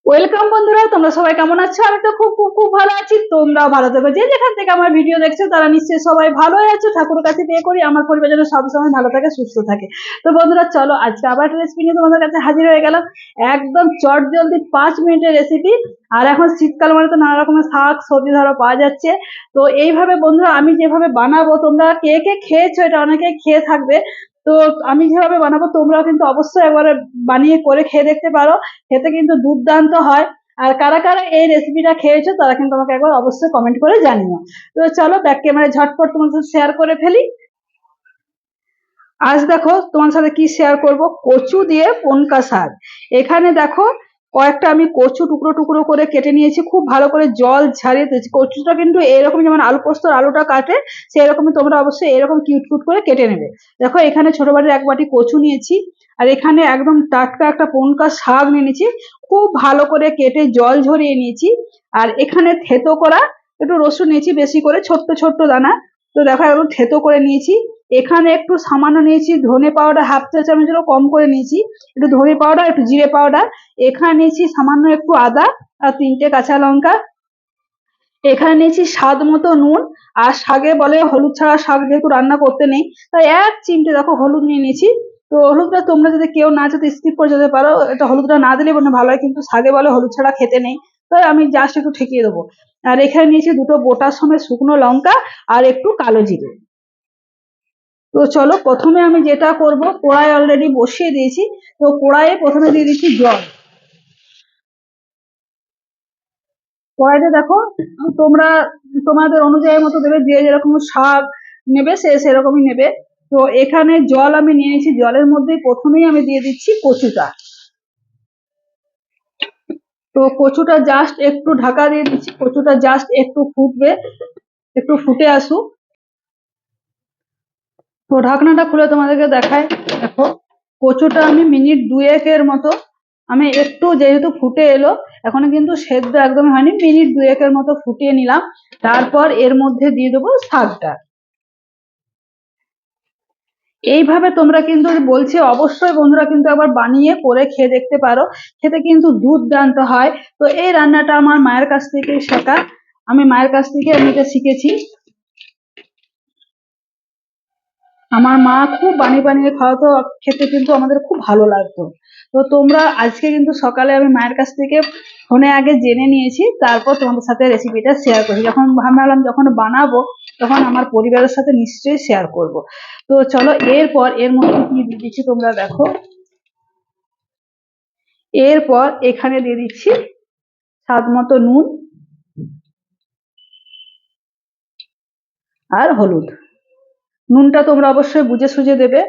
Welcome বন্ধুরা, তোমরা সবাই কেমন আছো? আমি তো খুব খুব খুব ভালো আছি। তোমরাও ভালো থেকো। যে যেখান থেকে আমার ভিডিও দেখছো তারা নিশ্চয়ই সবাই ভালোই আছো। ঠাকুরের কাছে প্রে করি আমার পরিবার যেন সবসময় ভালো থাকে, সুস্থ থাকে। তো বন্ধুরা চলো, আজকে আবার একটা রেসিপি নিয়ে তোমাদের কাছে হাজির হয়ে গেলাম। একদম চট জলদি 5 মিনিটের রেসিপি। আর এখন শীতকাল মানে তো নানা রকমের শাক সবজি ধরো পাওয়া যাচ্ছে। তো এইভাবে বন্ধুরা আমি যেভাবে বানাবো, তোমরা কে কে খেয়েছো এটা অনেকে খেয়ে থাকবে। তো আমি যেভাবে বানাবো তোমরাও কিন্তু অবশ্যই একবার বানিয়ে করে খেয়ে দেখতে পারো। খেতে কিন্তু দুর্দান্ত হয়। আর কারা কারা এই রেসিপিটা খেয়েছো তারা কিন্তু আমাকে একবার অবশ্যই কমেন্ট করে জানিও। তো চলো ব্যাক ক্যামেরায় ঝটপট তোমার সাথে শেয়ার করে ফেলি। আজ দেখো তোমার সাথে কি শেয়ার করব, কচু দিয়ে পনকা শাক। এখানে দেখো কয়েকটা আমি কচু টুকরো টুকরো করে কেটে নিয়েছি, খুব ভালো করে জল ঝারিয়ে দিয়েছি। কচুটা কিন্তু এরকম যেমন আলু পোস্তর আলুটা কাটে সেই রকমই তোমরা অবশ্যই এরকম কিউট কিউট করে কেটে নেবে। দেখো এখানে ছোট বাটির 1 বাটি কচু নিয়েছি। আর এখানে একদম টাটকা একটা পনকা শাক নিয়ে নিয়েছি, খুব ভালো করে কেটে জল ঝরিয়ে নিয়েছি। আর এখানে থেতো করা একটু রসুন নিয়েছি, বেশি করে ছোট্ট ছোট্ট দানা। তো দেখো একদম থেতো করে নিয়েছি। এখানে একটু সামান্য নিয়েছি ধনে পাউডার, হাফ চা চামচেরও কম করে নিয়েছি। একটু ধনে পাউডার, একটু জিরে পাউডার। এখানে নিয়েছি সামান্য একটু আদা আর 3টে কাঁচা লঙ্কা। এখানে নিয়েছি স্বাদ মতো নুন। আর শাকে বলে হলুদ ছাড়া শাক যেহেতু রান্না করতে নেই, তাই 1 চিমটে দেখো হলুদ নিয়ে নিয়েছি। তো হলুদটা তোমরা যদি কেউ না চাও স্কিপ করে যেতে পারো, এটা হলুদটা না দিলে মনে ভালো হয়, কিন্তু শাকে বলে হলুদ ছাড়া খেতে নেই। তাই আমি জাস্ট একটু ঠেকিয়ে দেবো। আর এখানে নিয়েছি 2টো গোটা সমেত শুকনো লঙ্কা আর একটু কালো জিরে। তো চলো প্রথমে আমি যেটা করব, কড়াই অলরেডি বসিয়ে দিয়েছি। তো কড়াইয়ে প্রথমে দিয়ে দিচ্ছি জল। কড়াইতে দেখো তোমরা তোমাদের অনুযায়ী মতো দেবে, যে যেরকম শাক নেবে সে সেরকমই নেবে। তো এখানে জল আমি নিয়ে নিয়েছি, জলের মধ্যে প্রথমেই আমি দিয়ে দিচ্ছি কচুটা। তো কচুটা জাস্ট একটু ঢাকা দিয়ে দিচ্ছি, কচুটা জাস্ট একটু ফুটবে, একটু ফুটে আসুক। তো ঢাকনাটা খুলে তোমাদেরকে দেখাই। দেখো কচুটা আমি মিনিট দুয়েকের মতো, আমি একটু যেহেতু ফুটে এলো, এখনো কিন্তু সেদ্ধ একদম হয়নি, মিনিট দুয়েকের মতো ফুটিয়ে নিলাম। তারপর এর মধ্যে দিয়ে দেবো শাকটা। এইভাবে তোমরা কিন্তু বলছি অবশ্যই বন্ধুরা কিন্তু একবার বানিয়ে করে খেয়ে দেখতে পারো। খেতে কিন্তু দুর্দান্ত হয়। তো এই রান্নাটা আমার মায়ের কাছ থেকে শেখা, আমি মায়ের কাছ থেকে আমি এটা শিখেছি। আমার মা খুব বানিয়ে বানিয়ে খাওয়াতো, খেতে কিন্তু আমাদের খুব ভালো লাগতো। তো তোমরা আজকে কিন্তু সকালে আমি মায়ের কাছ থেকে ফোনে আগে জেনে নিয়েছি, তারপর তোমাদের সাথে রেসিপিটা শেয়ার করি। যখন ভাবলাম যখন বানাবো তখন আমার পরিবারের সাথে নিশ্চয়ই শেয়ার করব। তো চলো এরপর এর মধ্যে কি দিয়ে দিচ্ছি তোমরা দেখো। এরপর এখানে দিয়ে দিচ্ছি স্বাদ মতো নুন আর হলুদ। নুনটা তোমরা অবশ্যই বুঝে সুঝে দেবে।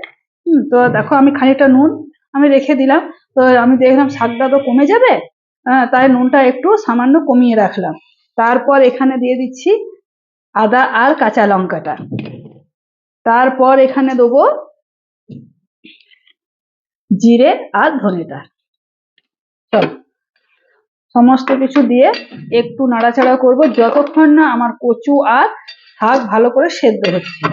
তো দেখো আমি খানিকটা নুন আমি রেখে দিলাম। তো আমি দেখলাম শাকটা তো কমে যাবে, তাই নুনটা একটু সামান্য কমিয়ে রাখলাম। তারপর এখানে দিয়ে দিচ্ছি আদা আর কাঁচা লঙ্কাটা। তারপর এখানে দেবো জিরে আর ধনেটা। চলো সমস্ত কিছু দিয়ে একটু নাড়াচাড়া করব যতক্ষণ না আমার কচু আর শাক ভালো করে সেদ্ধ হচ্ছে।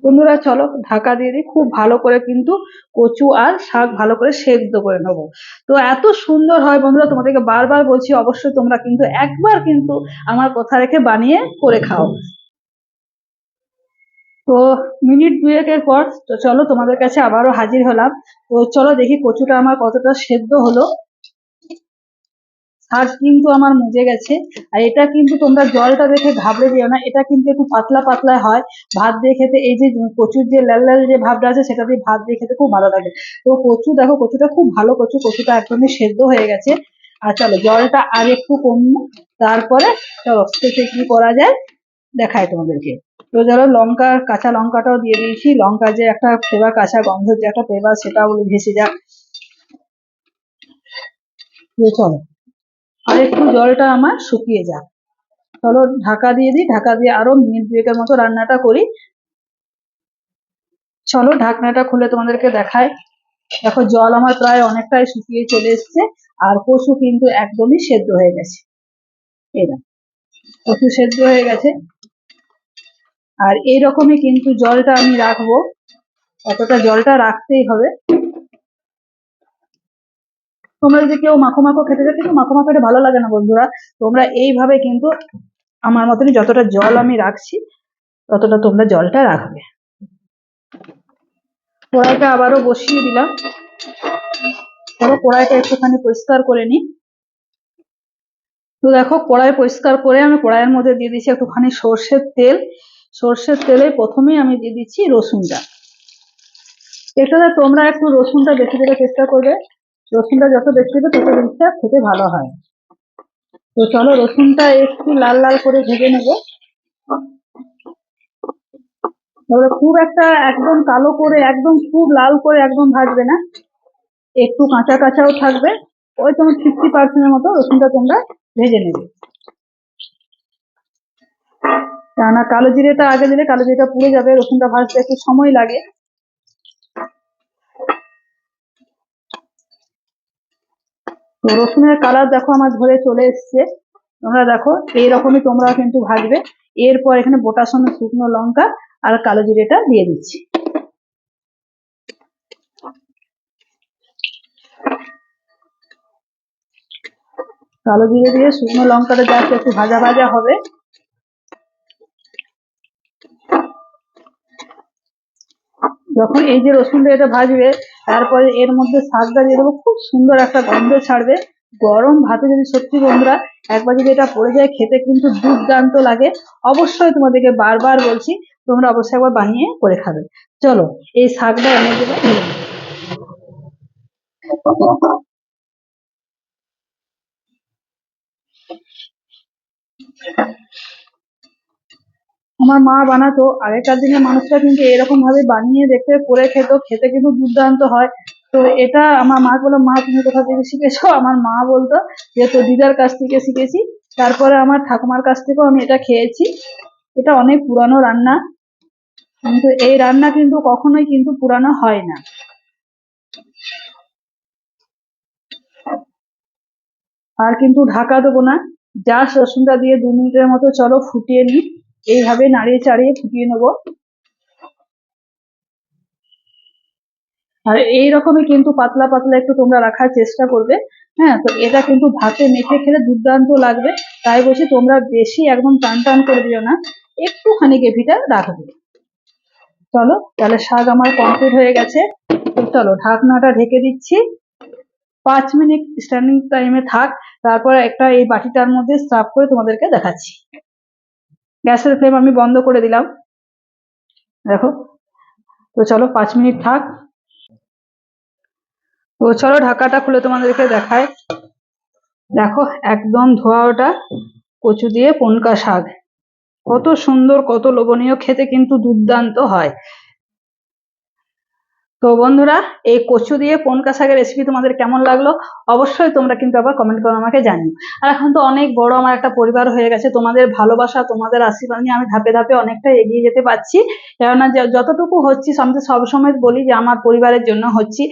বন্ধুরা চলো ঢাকা দিয়ে দিই, খুব ভালো করে কিন্তু কচু আর শাক ভালো করে সেদ্ধ করে নেবো। তো এত সুন্দর হয় বন্ধুরা, তোমাদেরকে বারবার বলছি অবশ্যই তোমরা কিন্তু একবার কিন্তু আমার কথা রেখে বানিয়ে করে খাও। তো মিনিট দুয়েকের পর তো চলো তোমাদের কাছে আবারও হাজির হলাম। তো চলো দেখি কচুটা আমার কতটা সেদ্ধ হলো। শাক কিন্তু আমার মজে গেছে। আর এটা কিন্তু তোমরা জলটা দেখে ঘাবড়ে দিও না, এটা কিন্তু একটু পাতলা পাতলা হয়। ভাত দিয়ে খেতে এই যে কচুর যে লাল লাল যে ভাবটা আছে সেটা দিয়ে ভাত দিয়ে খেতে খুব ভালো লাগে। তো কচু দেখো কচুটা খুব ভালো কচু, কচুটা একদমই সেদ্ধ হয়ে গেছে। আর চলো জলটা আর একটু কমবো, তারপরে চলো শেষে কি করা যায় দেখায় তোমাদেরকে। তো ধরো লঙ্কা কাঁচা লঙ্কাটাও দিয়ে দিয়েছি, লঙ্কা যে একটা ফ্লেভার, কাঁচা গন্ধ যে একটা ফ্লেভার সেটাও ভেসে যাক। চলো আর একটু জলটা আমার শুকিয়ে যাক। চলো ঢাকা দিয়ে দিই, ঢাকা দিয়ে আরো মিনিট দুয়েকের মতো রান্নাটা করি। চলো ঢাকনাটা খুলে তোমাদেরকে দেখায়। দেখো জল আমার প্রায় অনেকটাই শুকিয়ে চলে এসছে। আর কচু কিন্তু একদমই সেদ্ধ হয়ে গেছে। এরা কচু সেদ্ধ হয়ে গেছে। আর এইরকমই কিন্তু জলটা আমি রাখবো, অতটা জলটা রাখতেই হবে। তোমরা যদি কেউ মাখো মাখো খেতে চাও, কিন্তু মাখো মাখো এটা ভালো লাগে না বন্ধুরা, তোমরা এইভাবে কিন্তু আমার মতনই যতটা জল আমি রাখছি ততটা তোমরা জলটা রাখবে। কড়াইটা আবারও বসিয়ে দিলাম। ধরো কড়াইটা একটুখানি পরিষ্কার করে নিই। তো দেখো কড়াই পরিষ্কার করে আমি কড়াইয়ের মধ্যে দিয়ে দিচ্ছি একটুখানি সর্ষের তেল। সর্ষের তেলে প্রথমেই আমি দিয়ে দিচ্ছি রসুনটা। এটাতে তোমরা একটু রসুনটা বেশি দেওয়ার চেষ্টা করবে, রসুনটা যত বেশি দেবে তত জিনিসটা খেতে ভালো হয়। তো চলো রসুনটা একটু লাল লাল করে ভেজে নেবো। তবে খুব একটা একদম কালো করে একদম খুব লাল করে একদম ভাজবে না, একটু কাঁচা কাঁচাও থাকবে, ওই তোমার 50% মতো রসুনটা তোমরা ভেজে নেবে। কেননা কালো জিরেটা আগে দিলে কালো জিরেটা পুড়ে যাবে, রসুনটা ভাজতে একটু সময় লাগে। তো রসুনের কালার দেখো আমার ধরে চলে এসছে, তোমরা দেখো এইরকমই তোমরা কিন্তু ভাজবে। এরপর এখানে গোটা সমেত শুকনো লঙ্কা আর কালো জিরেটা দিয়ে দিচ্ছি। কালো জিরে দিয়ে শুকনো লঙ্কাটা জাস্ট একটু ভাজা ভাজা হবে। যখন এই যে রসুনটা এটা ভাজবে, তারপরে এর মধ্যে শাকটা দিয়ে দেবো, খুব সুন্দর একটা গন্ধ ছাড়বে। গরম ভাতে যদি সত্যি বন্ধুরা একবার যদি এটা পড়ে যায়, খেতে কিন্তু দুর্দান্ত লাগে। অবশ্যই তোমাদেরকে বারবার বলছি, তোমরা অবশ্যই একবার বানিয়ে করে খাবে। চলো এই শাকটা এনে দেবো। আমার মা বানাতো, আগেকার দিনের মানুষরা কিন্তু এরকম ভাবে বানিয়ে দেখতে করে খেত, খেতে কিন্তু দুর্দান্ত হয়। তো এটা আমার মা বললো, মা তুমি কোথা থেকে শিখেছো? আমার মা বলতো যে তোর দিদার কাছ থেকে শিখেছি। তারপরে আমার ঠাকুমার কাছ থেকেও আমি এটা খেয়েছি। এটা অনেক পুরানো রান্না, কিন্তু এই রান্না কিন্তু কখনোই কিন্তু পুরানো হয় না। আর কিন্তু ঢাকা দেবো না, জাস্ট রসুনটা দিয়ে 2 মিনিটের মতো চলো ফুটিয়ে নিই। এইভাবে নাড়িয়ে চাড়িয়ে ফুটিয়ে নেবো। আর এইরকমই কিন্তু পাতলা পাতলা একটু তোমরা রাখার চেষ্টা করবে। হ্যাঁ, তো এটা কিন্তু ভাতে মেখে খেলে দুর্দান্ত লাগবে। তাই বলছি তোমরা বেশি একদম টান টান করে দিও না, একটুখানি গ্রেভিটা রাখবে। চলো তাহলে শাক আমার কমপ্লিট হয়ে গেছে। তো চলো ঢাকনাটা ঢেকে দিচ্ছি, 5 মিনিট স্ট্যান্ডিং টাইমে থাক। তারপরে একটা এই বাটিটার মধ্যে সার্ভ করে তোমাদেরকে দেখাচ্ছি। গ্যাসের ফ্লেম আমি বন্ধ করে দিলাম, দেখো। তো চলো 5 মিনিট থাক। তো চলো ঢাকাটা খুলে তোমাদেরকে দেখায়। দেখো একদম ধোয়া ওটা কচু দিয়ে পনকা শাক, কত সুন্দর কত লোভনীয়, খেতে কিন্তু দুর্দান্ত হয়। তো বন্ধুরা এই কচু দিয়ে পনকা শাকের রেসিপি তোমাদের কেমন লাগলো অবশ্যই তোমরা কিন্তু আবার কমেন্ট করে আমাকে জানিও। আর এখন তো অনেক বড় আমার একটা পরিবার হয়ে গেছে, তোমাদের ভালোবাসা তোমাদের আশীর্বাদ নিয়ে আমি ধাপে ধাপে অনেকটা এগিয়ে যেতে পারছি। কেননা যতটুকু হচ্ছি আমি সবসময় বলি যে আমার পরিবারের জন্য হচ্ছি।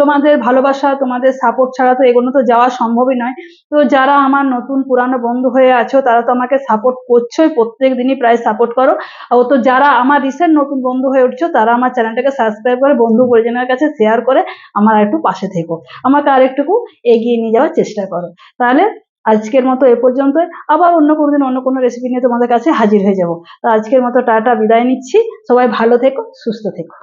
তোমাদের ভালোবাসা তোমাদের সাপোর্ট ছাড়া তো এগোনো তো যাওয়া সম্ভবই নয়। তো যারা আমার নতুন পুরানো বন্ধু হয়ে আছো তারা তো আমাকে সাপোর্ট করছোই, প্রত্যেক দিনই প্রায় সাপোর্ট করো। ও তো যারা আমার রিসেন্ট নতুন বন্ধু হয়ে উঠছো তারা আমার চ্যানেলটাকে সাবস্ক্রাইব করে বন্ধু পরিজনের কাছে শেয়ার করে আমার একটু পাশে থেকো, আমাকে আরেকটুকু এগিয়ে নিয়ে যাওয়ার চেষ্টা করো। তাহলে আজকের মতো এ পর্যন্ত, আবার অন্য কোনো দিন অন্য কোনো রেসিপি নিয়ে তোমাদের কাছে হাজির হয়ে যাব। তো আজকের মতো টাটা, বিদায় নিচ্ছি। সবাই ভালো থেকো, সুস্থ থেকো।